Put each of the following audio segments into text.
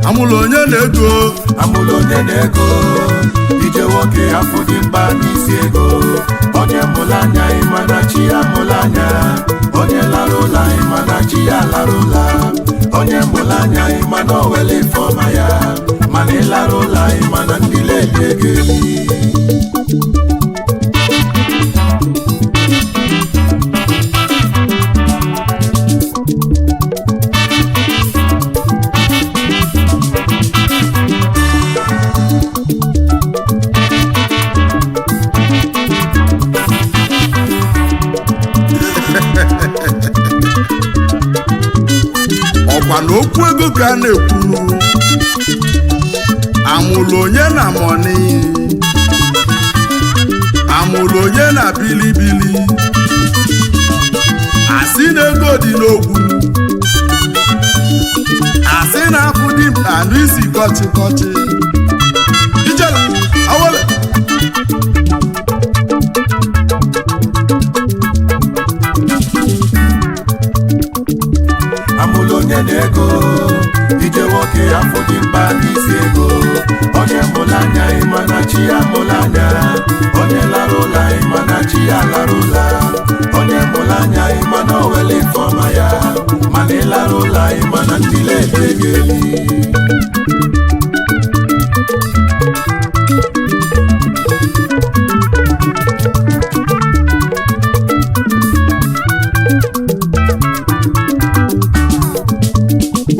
Amulu onye na-ego, Amulu onye na-ego, ije nwoke afọ dị mba n'isi ego. Onye mụrụ anya ịma na chi ya mụrụ anya, onye lara ụla ịma na chi ya lara ụla. Onye mụrụ anya ịma na o wele ifeọma ya, mana ịlara ụla ịma na ndị leli ego eli. ọkwa na okwu ego ka a na-ekwunu. Amụlụ onye na mọni, amụlụ onye na bilibili, asị na ego dị n'ogwu, asị na afụ dị mkpa n'isi kọchịkọchị. Ijela awele Amulu onye na-ego, ije nwoke afọ dị mba n'isi ego. Onye mụrụ anya ịma na chi ya mụrụ anya, onye lara ụla ịma na chi ya lara ụla. Onye mụrụ anya ịma na o wele ifeọma ya, mana ịlara ụla ịma na ndị leli ego eli.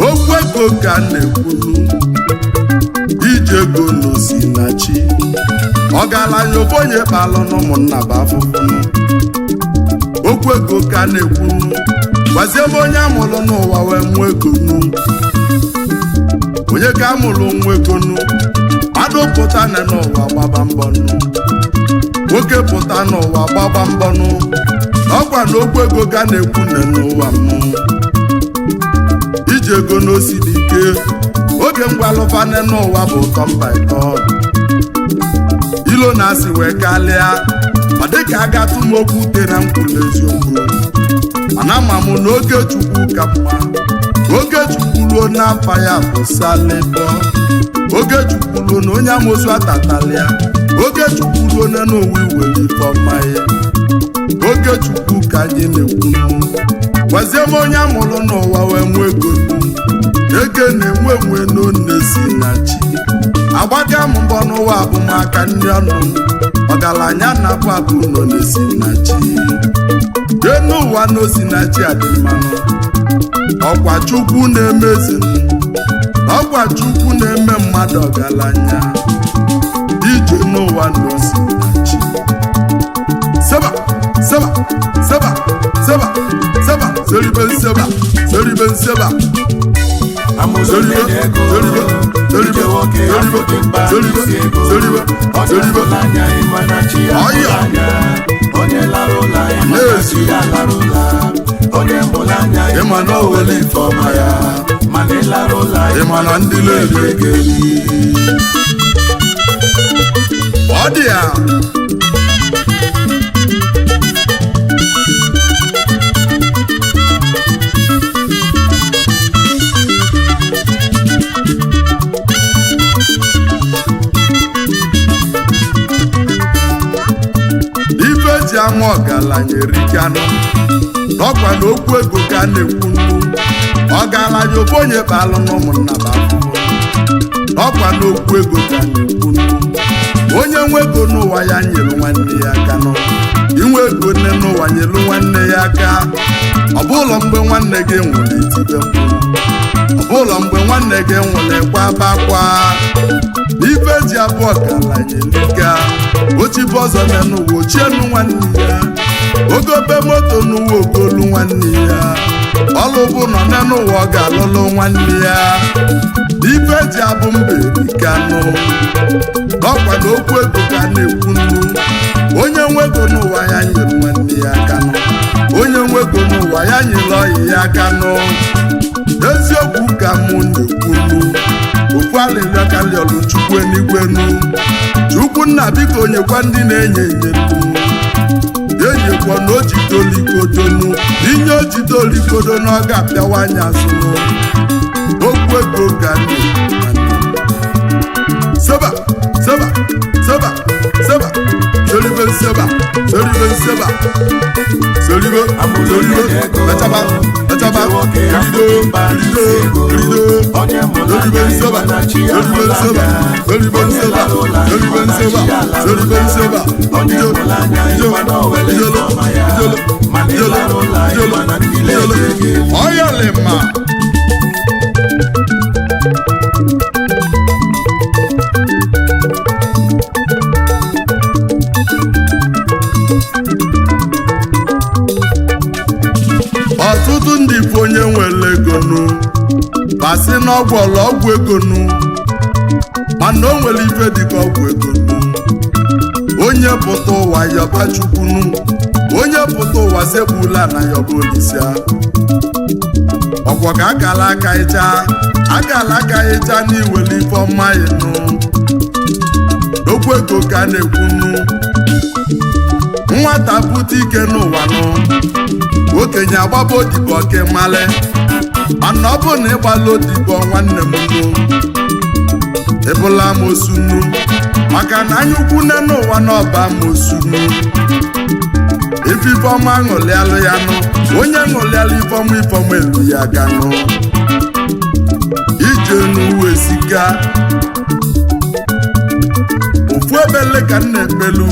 okwu ego ka a na-ekwunu. Ije ego n'osi na chi, ọgaranya ofonye kpalụ n'ụmụnna bụ afụfụnụ. Okwu ego ka a na-ekwunu. Gwazie m onye amụrụ n'ụwa wee mụọ ego nu. Onye ka amụrụ nwa ego nu, mmadụ pụta na n'ụwa gbaba mbọ nu, nwoke pụta n'ụwa gbaba mbọ nu. Ọkwa na okwu ego ka a na-ekwu n'ụwa mụ. Ije ego n'osi dị ike, oge ngwalụfane n'ụwa bụ ụtọ mba ịtọ. Ilo na-asị wee kalịa, ọ dịka agatụ m okwu tere nkwulu eziokwu. Mana ama m na oge Chukwu ka mma. Oge Chukwu ruo n'afa ya bụ salịbọ. Oge Chukwu ruo na onye amosu atatalịa. Oge Chukwu ruo na n'owu iwere ifeọma ya. Oge Chukwu ka anyị na-ekwu. Gwazie m onye amụrụ n'ụwa wee nwee ego. Ego na-enwe enwe n'one si na chi. Agbaga m mbọ n'ụwa abụmaka ndị ọnụ. Ọgaranya na-abụ abụ n'one si na chi. Jee n'ụwa n'osi na chi adị mmanụ. Ọkwa Chukwu na-emezi, ọkwa Chukwu na-eme mmadụ ọgaranya. Ije n'ụwa n'osi na chi. Seba, seba, seba, seba, seba, seribe seba, seribe seba. Amulu onye na-ego, ije nwoke afọ dị mba n'isi ego. Onye mụrụ anya ịma na chi ya mụrụ anya, onye lara ụla ịma na chi ya lara ụla. Onye mụrụ anya ịma na o wele ifeọma ya, mana ịlara ụla ịma na ndị leli ego eli. Ọ dị ya. Eji ama ọgaranya erikanụ. N'ọkwa na okwu ego ka a na-ekwunu. Ọgaranya ofonye kpalụ n'ụmụnna bụ afụfụ. N'ọkwa na okwu ego ka a na-ekwunu. Onye nwe ego n'ụwa ya nyere nwanne ya aka nụ. Inwe ego nne n'ụwa nyelu nwanne ya aka. ọ bụla mgbe nwanne gị nwere itibe mkpu, ọ bụla mgbe nwanne gị nwere kwabakwa. Ife ji abụọ galanyelika ochibe ọzọ n'ụwa ochienu nwanne ya, ogobe moto n'ụwa ogolu nwanne ya, ọlụ bụ nọ n'ụwa ọ ga-alụlụ nwanne ya. Ife ji abụ mba erikanụ ọkwa na okwu ego ka na-ekwu nnu. Onye nwego n'ụwa ya nyere nwanne ya aka nụ, onye nwego n'ụwa ya nyere ọyị ya aka nụ. Eziokwu ka mụ na-ekwu nnu, okwu alịrịọ kalịọlụ Chukwu enigwe nụ. Chukwu nna biko nyekwa ndị na-enye enye nnu, enyekwa na o jidoligodonu, inye o jidolikodo na ọ ga-apịawa anya azụ. Okwu ego ka seba seba seba seba solibe seba solibe seba solibe solibe letaba letaba rido rido rido solibe seba solibe seba solibe seba solibe seba solibe seba rido rido rido oyalema. Ọtụtụ ndị bụ onye nwere egonu basị n'ọgwụ ọgwụ egonu, mana o nwere ife dịka ọgwụ egonu. Onye pụta ụwa yọba Chukwunu, onye pụta ụwa segbula na yọba Olisa. Ọkwa ka akala aka ịcha n'iwere ife ọma ịnụ. Okwu ego ka na-ekwunu, nwata pụta ike n'ụwa nụ, okenye agbaba odibo ọke male. Mana ọ bụ na ịgbala odibo nwanne m nụ, ịbụla amosu nụ, maka na anya ukwu nne n'ụwa na ọba amosu nụ. Ife ifeọma ṅụlịalụ ya nụ, onye ṅụlịalụ ifeọma elu ya ga nụ. Ije n'uwe sika ofu ebele ka nna ekpelu,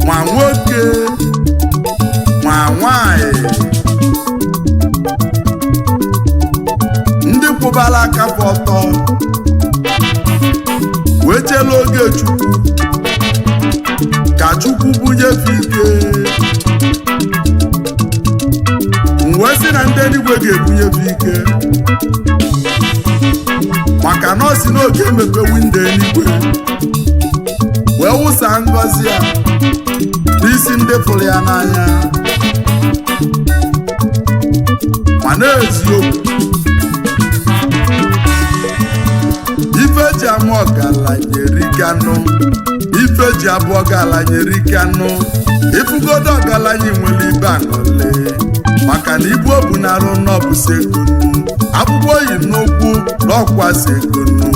ma nwoke ma nwanyị, ndị kwụbara aka ọtọ wee chela oge Chukwu ka Chukwu bunyefe ike. Wee sị na ndị eluigwe ga-ebunyefe ike, maka na ọ si n'oge emepe windo eluigwe wee wụsa ngọzi ya n'isi ndị fụrụ ya n'anya. Ma n'eziokwu ife ji ama ọgaranya ife ji abụ ọgaranya ifugodo ọgaranya nwere ibe aṅụle, maka na ibu obu na-arụ n'ọbụ segonu, akwụkwọ yi n'okwu n'ọkwa segonu,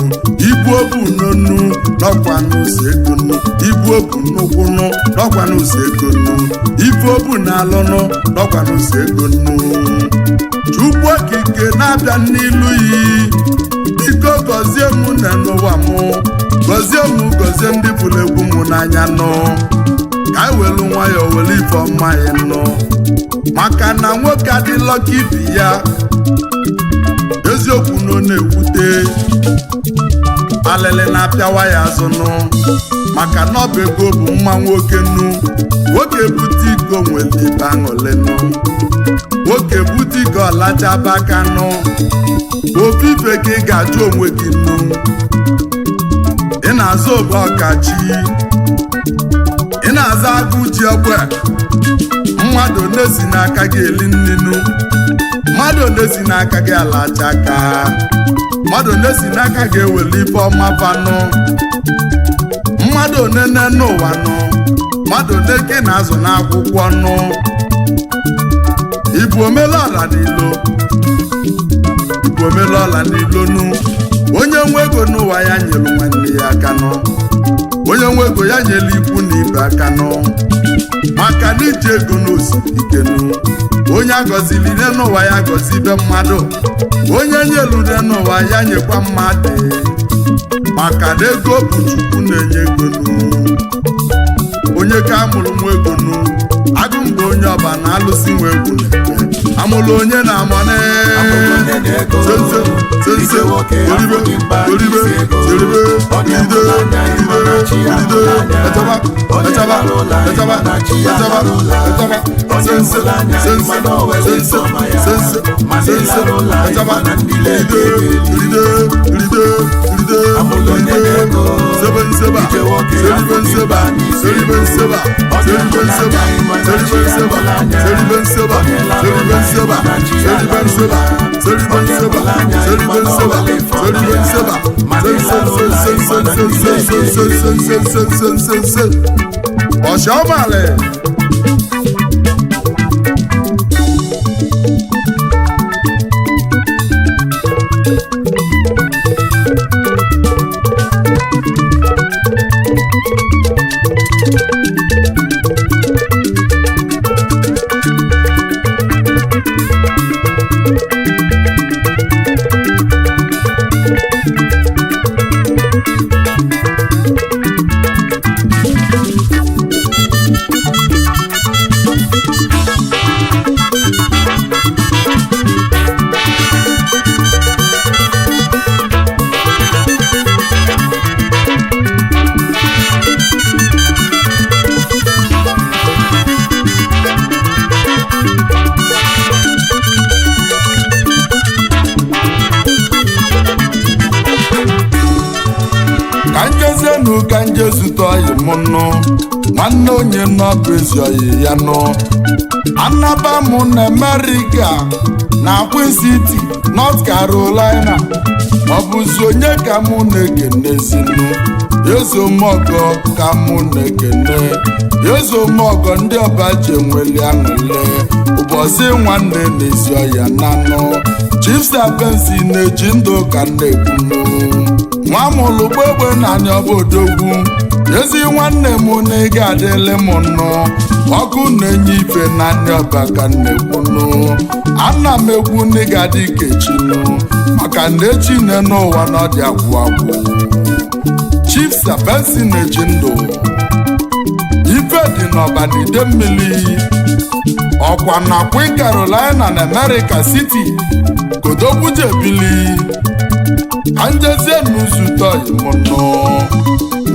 ibu obu n'onu n'ọkwa n'usegonu, ibu obu n'ụkwụ n'ọkwa n'usegonu, ife obu na-alụnụ n'ọkwa n'usegonu. Chukwu okike na-abịa n'ilu yi, biko gọzie mụ na n'ụwa mụ, gọzie mụ, gọzie ndị fụrụ egwu mụ n'anya nọ, ka anyị welu nwayọọ were ife ọma ya nọ. Maka na nwoke adịlọ ka ibi ya, eziokwu na ọ na-ewute, alele na-apịawa ya azụ nụ, maka na ọba ego bụ mma nwoke nụ. Nwoke bute iko nwere ibe aṅụle nụ, nwoke bute iko ọlachaba aka nụ. Ofufe ka ị ga-ajụ onwe gị nụ, ị na-azụ obe ọkachi, ị na-aza agụ ji ogbe. Mmadụ na-esi n'aka gị eli nninu, mmadụ na-esi n'aka gị alacha aka, mmadụ na-esi n'aka gị eweli ife ọma fanụ, mmadụ nene n'ụwa nụ, mmadụ na-eke na-azụ n'akwụkwọ nụ. Ibu omelọla n'ilo, ibu omelọla n'ilo nụ. Onye nwe ego n'ụwa ya nyelu nwanne ya aka nụ, onye nwe ego ya nyelu ikwu na ibe aka nụ, maka na iji ego n'osiri ike nụ. Onye agọzili n'ụwa ya gọzi ibe mmadụ, onye nyelu n'ụwa ya nyekwa mmadụ, maka na ego bụ Chukwu na-enye ego nụ. Onye ka amụrụ nwa ego nụ, Agumba onye ọba na alụsị nwa egwu na amụlụ onye na-amọne sense oribe Oshamale ka nje zute oyi m nụ nwanne onye nọbụ ezi oyi ya nụ anaba m na America na Queen City North Carolina ọ bụzi onye ka mụ na-ekenezinu Ezomogo ka mụ na-ekene Ezomogo ndị ọbaji enweli aṅụle ụbọchị nwanne n'ezi ọya nanụ Chiefs Abensi na-eji ndụ ka na-ekwunu nwa mụlụ gbegbe naanị ọbodogwu ezi nwanne m na ị ga-adịle m nnụ ọkụ na-enye ife naanị ọba ka na-ekwunu ana m egwu ndị ga-adị kechinu maka na echine n'ụwa na ọ dị agwụ agwụ Chiefs Abensi na-eji ndụ ife dị n'Ọbana Idemili ọkwa na Queen Carolina na America City kodogwujebili anjezie n'uzuto imụnụ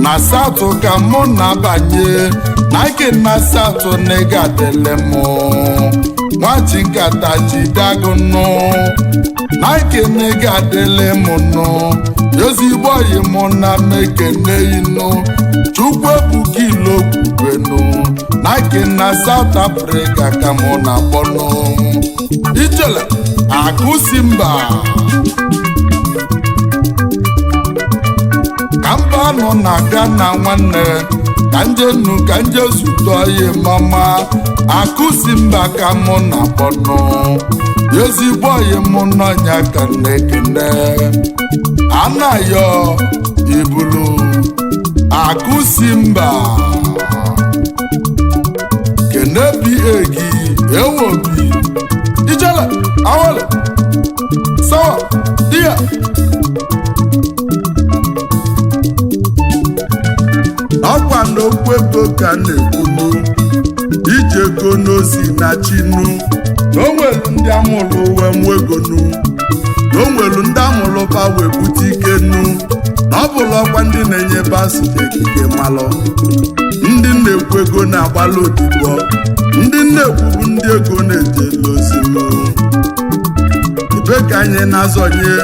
na South ka mụ na-abanye na ike na South nega dele mụ nwaji nkata jidagụnụ na ike nega dele mụnụ ezigbo oyi mụ na mekene inụ Chukwu ebuka ilo kwubenu na ike na South Africa ka mụ na-akpọnụ ijele akụsi mba ka mba nọ na Ghana nwanne ka nje zute oyi mama akụsi mba ka mụ na-akpọnụ ezigbo oyi mụ n'ọnya ka na-ekene anayo ibulu akụsi mba kenebi egi ewobi ijele awale sawa dia ọkwa n'okwu ego ka na-ekwunu ije ego n'ozi na chinu na onwelu ndị amụlụ wee mụ egonu na onwelu ndị amụlụ ba wee bute ikenu na ọ bụla ọkwa ndị na-enye basi ekike malụ ndị na-ekwu ego na-agbalị odibo ndị na-ekwubu ndị ego na-ejele ozinu ibe ka anyị na-azọnye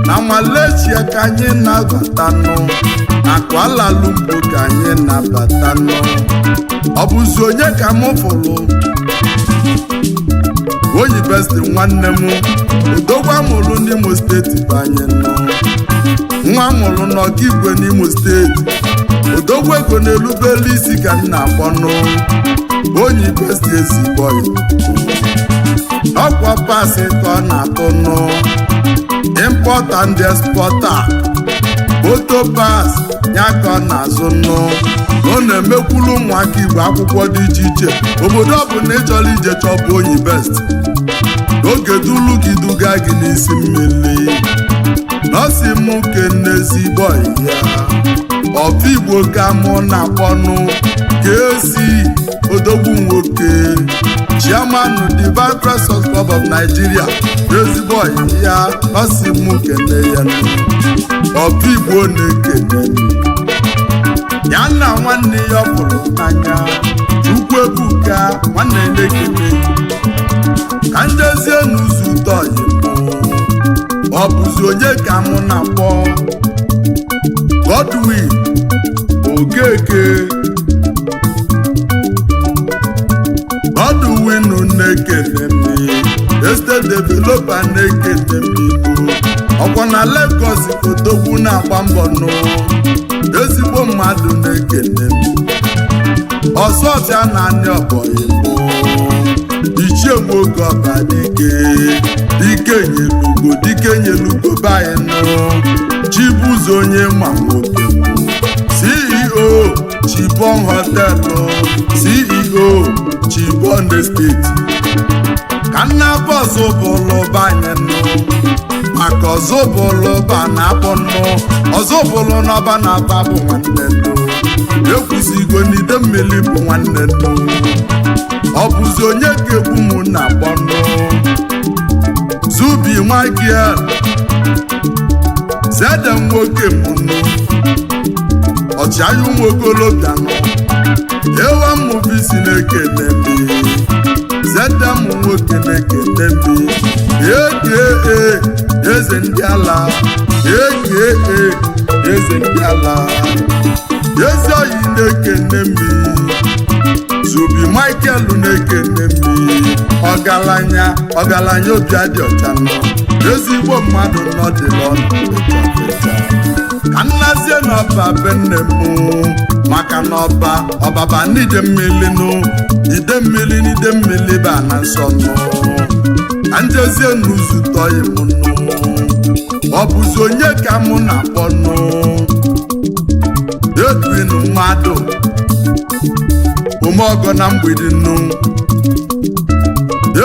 na Malaysia ka anyị na-abatanụ Kuala Lumpur ka anyị na-abatanụ ọ bụzi onye ka mụ fụlụ Onye best nwanne m odogwa mụrụ n'Imo steeti banye nọ nwa mụrụ n'Ọkigwe n'Imo steeti odogwa ego na-erubelu isi ka m na-akpọnụ Onye best ezigbo ọkwa pasị ka ọ na-atụnụ importer and exporter moto pass ya ka ọ na-azụ nụ ọ na-emekwulu ụmụaka Igbo akwụkwọ dị iche iche obodo ọ bụ na ịchọrọ ije chọbụ Onye best oge dulu gị duga gị n'isi mmiri nọsi m kene ezigbo ya ọbụ Igbo ka mụ na-akpọnụ ka esi odogwu nwoke chairman Divine Precious Club of Nigeria ezigbo ọyị ya ọsị mụ kene ya ọpụ Igbo na-ekene ya na nwanne ya ọ pụrụ anya Chukwuebuka nwanne na-ekene ka njezie n'ụzọ ụtọ ọ bụzi onye ka mụ na-akpọ Godwin Okeke Godwin na-ekene m estate developer na-ekene m ọkwa na Lagos Odogwu na-agba mbọ nụ ezigbo mmadụ na-ekene m Ọsọfịa na anị ọbọyị Ichie nwoke ọba dike nyelugo banyị nụ Chibuzo onye ma nwoke CEO Chibon Hotel CEO Chibon Estate ka nna bọsụ bụlụ banyị nụ maka ọzọbụlụba na-abụ nụ ọzọbụlụ n'ọba na-aba bụ nwanne nụ ekwusigo n'ide mmiri bụ nwanne nụ ọ bụzi onye ga-egbu m na-akpọ nụ Zubi Michael Zede nwoke m nụ ọchịagha ụmụokolobịa nụ ewa mmụbisi na-ekene m Zede m nwoke na-ekene m eze ndị ala eze ndị ala ezi oyi na-ekene m Zubi Michael na-ekene m ọgaranya obi adị ọcha nọ ezigbo mmadụ nọ dị n'ọnụ ka nnazie n'ọba be nne m maka na ọbaba n'ide mmiri nụ ide mmiri ba na nsọ nụ ka njezie n'ụzọ tọghị m nụ ọ bụzi onye ka mụ na-akpọ nụ Edwin mmadụ omeọgọ na mgbidi nụ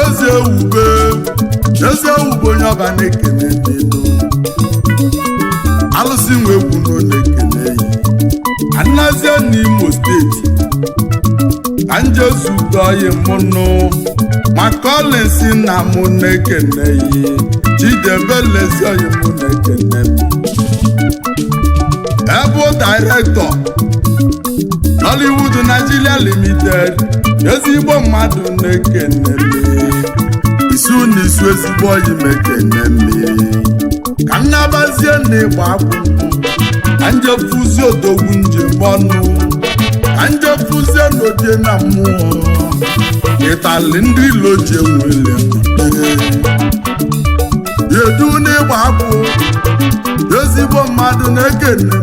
eze ewube onye ọba na-ekene nụ alụsị nwe egwu nọ na-ekene yi anazie n'Imo steeti ka njezu tọghị m nụ maka ọlịnsị na mụ na-ekene yi Chidebelezi oyi mụ na-ekene m ebe director Hollywood Nigeria Limited ezigbo mmadụ na-ekene m isu ezigbo oyi m ekene m ka nnabazie n'ịgba akwụkwọ ka njefuzie odogwu njem ọnụ ka njefuzie n'oje na mmụọ ịtali ndị ilo ji enwele yedu n'ịgba akwụ ezigbo mmadụ na-ekene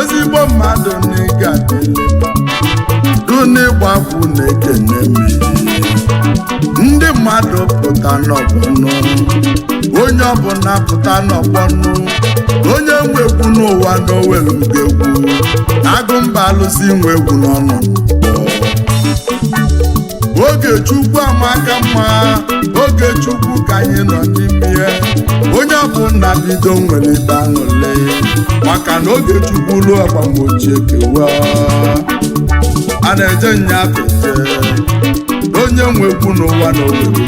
ezigbo mmadụ na-ege adịle du n'ịgba akwụ na-ekene ndị mmadụ pụta n'ọgbọnụ onye ọbụla pụta n'ọgbọnụ onye nwe egwu n'ụwa n'owelu egwu Agụmba alụsị nwe egwu n'ọnụ Ogechukwu amaka mma Ogechukwu ka anyị nọ n'ime ya onye ọbụla bido nwere ibe aṅụle maka na Ogechukwu ruo agbamochie kewa a na-eje nyafete onye nwe egwu n'ụwa n'owelu